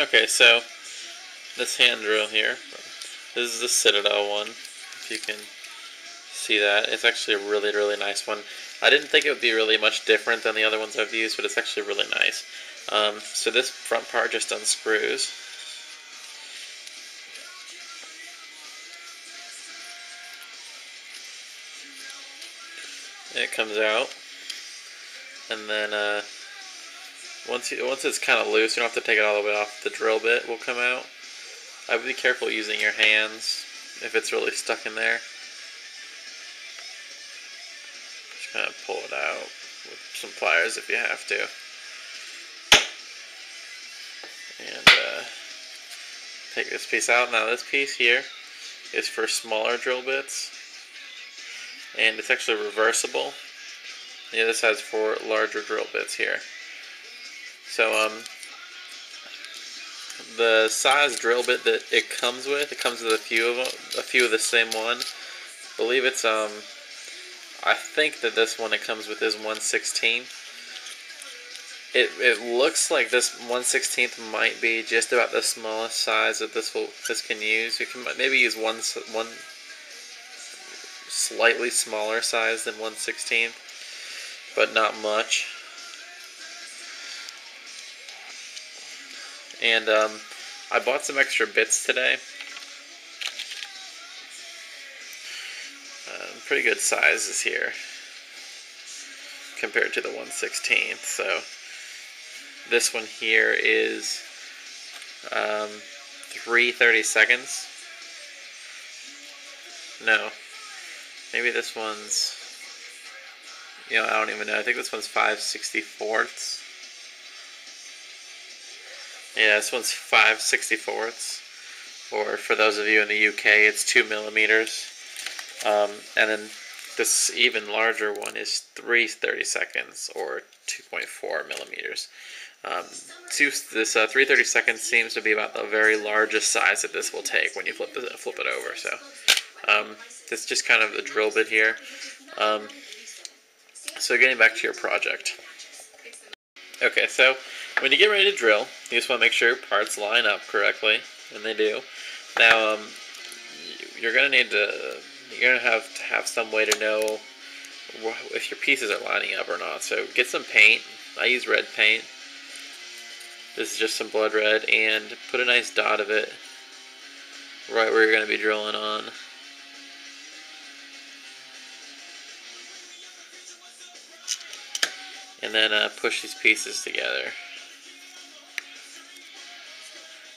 Okay, so this hand drill here, this is the Citadel one, if you can see that. It's actually a really, really nice one. I didn't think it would be really much different than the other ones I've used, but it's actually really nice. So this front part just unscrews. And it comes out, and then once it's kind of loose, you don't have to take it all the way off. The drill bit will come out. I would be careful using your hands if it's really stuck in there. Just kind of pull it out with some pliers if you have to. And take this piece out. Now this piece here is for smaller drill bits, and it's actually reversible. The other side's for larger drill bits here. So the size drill bit that it comes with a few of them, a few of the same one. I believe it's I think that this one it comes with is 1/16. It looks like this 1/16 might be just about the smallest size that this can use. You can maybe use one slightly smaller size than 1/16, but not much. And I bought some extra bits today. Pretty good sizes here compared to the 1/16. So this one here is 3/32. No, maybe this one's, I don't even know. I think this one's 5/64. Yeah, this one's 5/64, or for those of you in the UK, it's 2 millimeters. And then this even larger one is 3/32, or 2.4 millimeters. This 3/32 seems to be about the very largest size that this will take when you flip it over. So that's just kind of the drill bit here. So getting back to your project. Okay, so when you get ready to drill, you just want to make sure your parts line up correctly, and they do. Now, you're going to have some way to know if your pieces are lining up or not. So get some paint. I use red paint. This is just some blood red, and put a nice dot of it right where you're going to be drilling on. And then push these pieces together.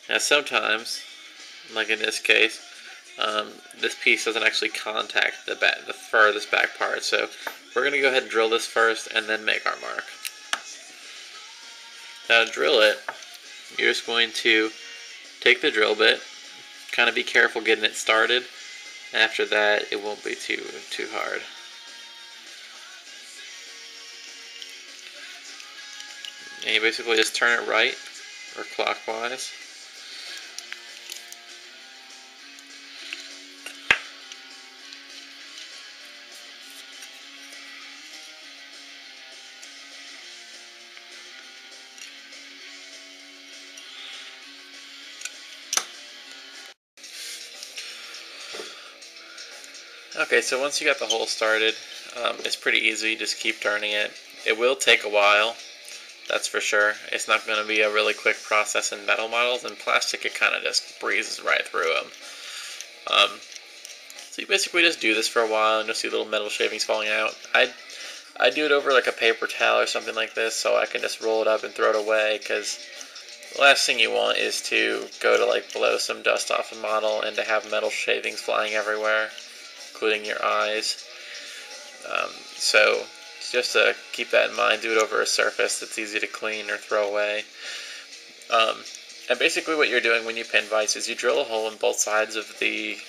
Now sometimes, like in this case, this piece doesn't actually contact the furthest back part, so we're going to go ahead and drill this first and then make our mark. Now to drill it, you're just going to take the drill bit, kind of be careful getting it started. After that, it won't be too hard. And you basically just turn it right or clockwise. Okay, so once you got the hole started, it's pretty easy. Just keep turning it. It will take a while, that's for sure. It's not going to be a really quick process in metal models. In plastic, it kind of just breezes right through them. So you basically just do this for a while, and you'll see little metal shavings falling out. I do it over like a paper towel or something like this, so I can just roll it up and throw it away, because the last thing you want is to go to like blow some dust off a model and to have metal shavings flying everywhere, including your eyes. So just to keep that in mind, do it over a surface that's easy to clean or throw away. And basically what you're doing when you pin vise is you drill a hole in both sides of the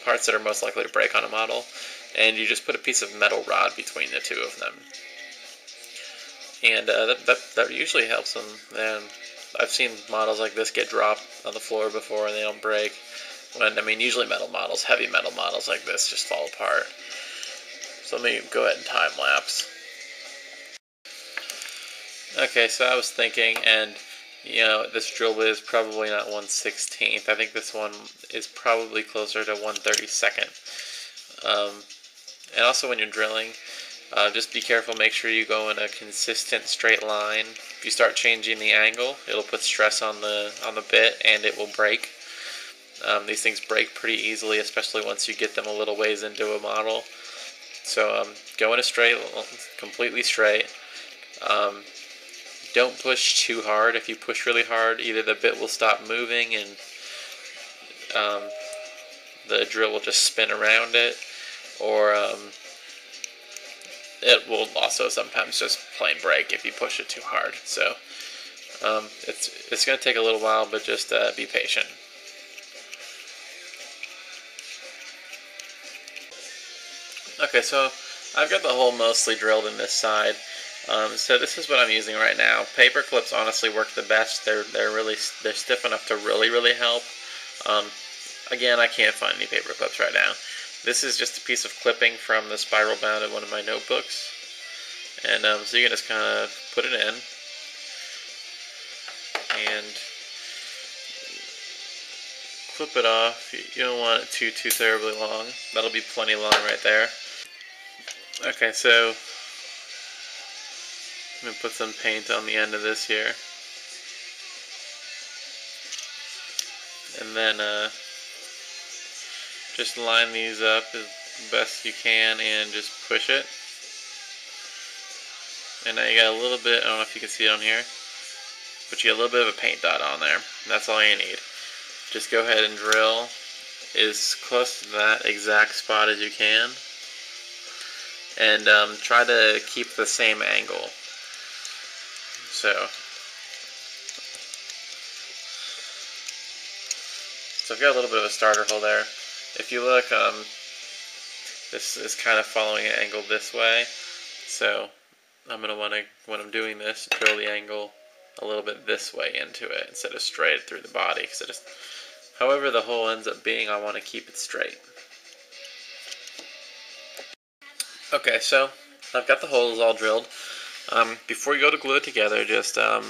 parts that are most likely to break on a model, and you just put a piece of metal rod between the two of them. And that usually helps them. And I've seen models like this get dropped on the floor before and they don't break. Usually heavy metal models like this just fall apart. So let me go ahead and time lapse. Okay, so I was thinking, and You know, this drill bit is probably not 1/16. I think this one is probably closer to 1/32. And also when you're drilling, just be careful, make sure you go in a consistent straight line. If you start changing the angle, it'll put stress on the bit and it will break. These things break pretty easily, especially once you get them a little ways into a model. So go in a straight, completely straight. Don't push too hard. If you push really hard, either the bit will stop moving and the drill will just spin around it, or it will also sometimes just plain break if you push it too hard. So it's going to take a little while, but just be patient. Okay, so I've got the hole mostly drilled in this side. So this is what I'm using right now. Paper clips honestly work the best. They're stiff enough to really help. Again, I can't find any paper clips right now. This is just a piece of clipping from the spiral bound in one of my notebooks, and so you can just kind of put it in and clip it off. You don't want it too terribly long. That'll be plenty long right there. Okay, so I'm going to put some paint on the end of this here. And then just line these up as best you can and just push it. And now you got a little bit, I don't know if you can see it on here, but you got a little bit of a paint dot on there. That's all you need. Just go ahead and drill as close to that exact spot as you can. And try to keep the same angle. So I've got a little bit of a starter hole there. If you look, this is kind of following an angle this way. So I'm going to want to, when I'm doing this, drill the angle a little bit this way into it instead of straight through the body. Because however the hole ends up being, I want to keep it straight. Okay, so I've got the holes all drilled. Before you go to glue it together, just put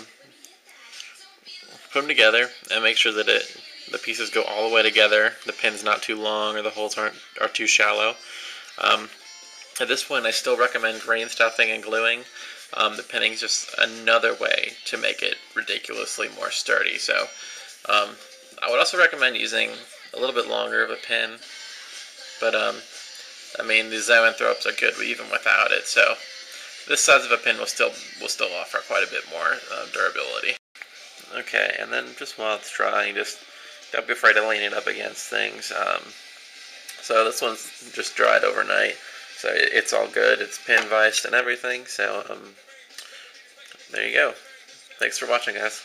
them together and make sure that the pieces go all the way together. The pin's not too long or the holes are too shallow. At this point, I still recommend grain stuffing and gluing. The pinning is just another way to make it ridiculously more sturdy. So I would also recommend using a little bit longer of a pin, but I mean, the Zoanthropes are good even without it, so this size of a pin will still offer quite a bit more durability. Okay, and then just while it's drying, just don't be afraid to lean it up against things. So this one's just dried overnight, so it's all good. It's pin viced and everything, so there you go. Thanks for watching, guys.